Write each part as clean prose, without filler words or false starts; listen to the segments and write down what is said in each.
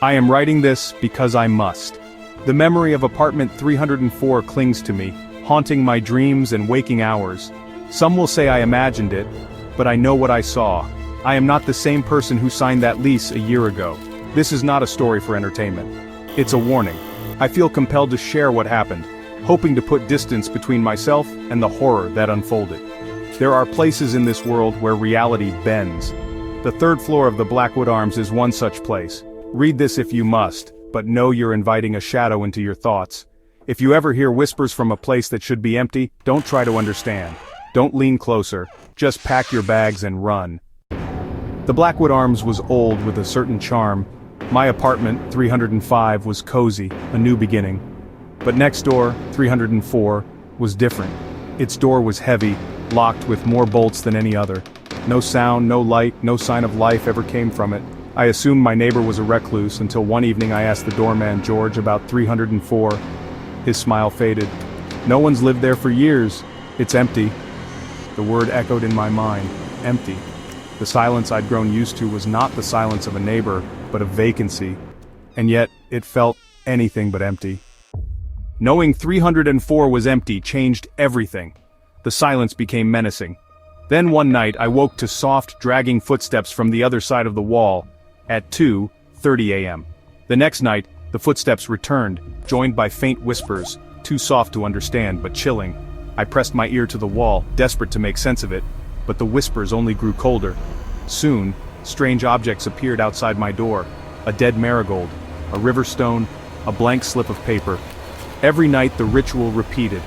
I am writing this because I must. The memory of apartment 304 clings to me, haunting my dreams and waking hours. Some will say I imagined it, but I know what I saw. I am not the same person who signed that lease a year ago. This is not a story for entertainment. It's a warning. I feel compelled to share what happened, hoping to put distance between myself and the horror that unfolded. There are places in this world where reality bends. The third floor of the Blackwood Arms is one such place. Read this if you must, but know you're inviting a shadow into your thoughts. If you ever hear whispers from a place that should be empty, don't try to understand. Don't lean closer, just pack your bags and run. The Blackwood Arms was old with a certain charm. My apartment, 305, was cozy, a new beginning. But next door, 304, was different. Its door was heavy, locked with more bolts than any other. No sound, no light, no sign of life ever came from it. I assumed my neighbor was a recluse until one evening I asked the doorman George about 304. His smile faded. No one's lived there for years. It's empty. The word echoed in my mind. Empty. The silence I'd grown used to was not the silence of a neighbor, but of vacancy. And yet, it felt anything but empty. Knowing 304 was empty changed everything. The silence became menacing. Then one night I woke to soft, dragging footsteps from the other side of the wall, at 2:30 a.m. The next night, the footsteps returned, joined by faint whispers, too soft to understand but chilling. I pressed my ear to the wall, desperate to make sense of it, but the whispers only grew colder. Soon, strange objects appeared outside my door. A dead marigold, a river stone, a blank slip of paper. Every night the ritual repeated.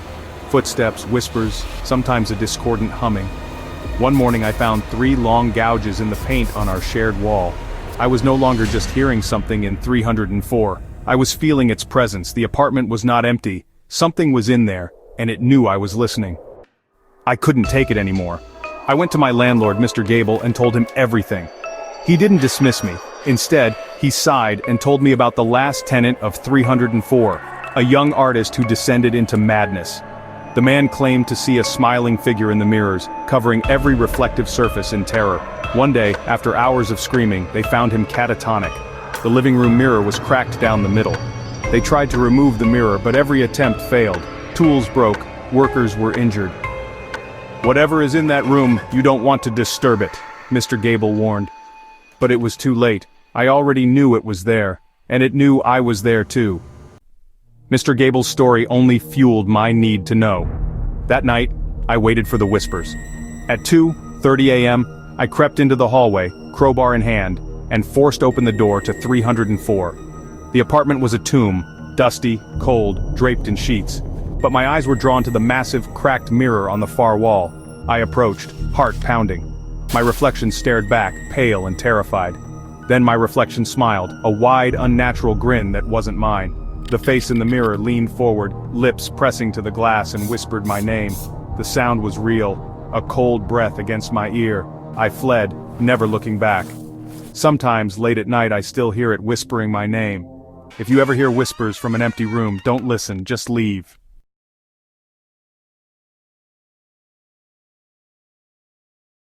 Footsteps, whispers, sometimes a discordant humming. One morning I found 3 long gouges in the paint on our shared wall. I was no longer just hearing something in 304. I was feeling its presence. The apartment was not empty. Something was in there, and it knew I was listening. I couldn't take it anymore. I went to my landlord, Mr. Gable, and told him everything. He didn't dismiss me. Instead, he sighed and told me about the last tenant of 304, a young artist who descended into madness. The man claimed to see a smiling figure in the mirrors, covering every reflective surface in terror. One day, after hours of screaming, they found him catatonic. The living room mirror was cracked down the middle. They tried to remove the mirror, but every attempt failed. Tools broke, workers were injured. "Whatever is in that room, you don't want to disturb it," Mr. Gable warned. But it was too late. I already knew it was there, and it knew I was there too. Mr. Gable's story only fueled my need to know. That night, I waited for the whispers. At 2:30 a.m., I crept into the hallway, crowbar in hand, and forced open the door to 304. The apartment was a tomb, dusty, cold, draped in sheets. But my eyes were drawn to the massive, cracked mirror on the far wall. I approached, heart pounding. My reflection stared back, pale and terrified. Then my reflection smiled, a wide, unnatural grin that wasn't mine. The face in the mirror leaned forward, lips pressing to the glass, and whispered my name. The sound was real, a cold breath against my ear. I fled, never looking back. Sometimes, late at night, I still hear it whispering my name. If you ever hear whispers from an empty room, don't listen, just leave.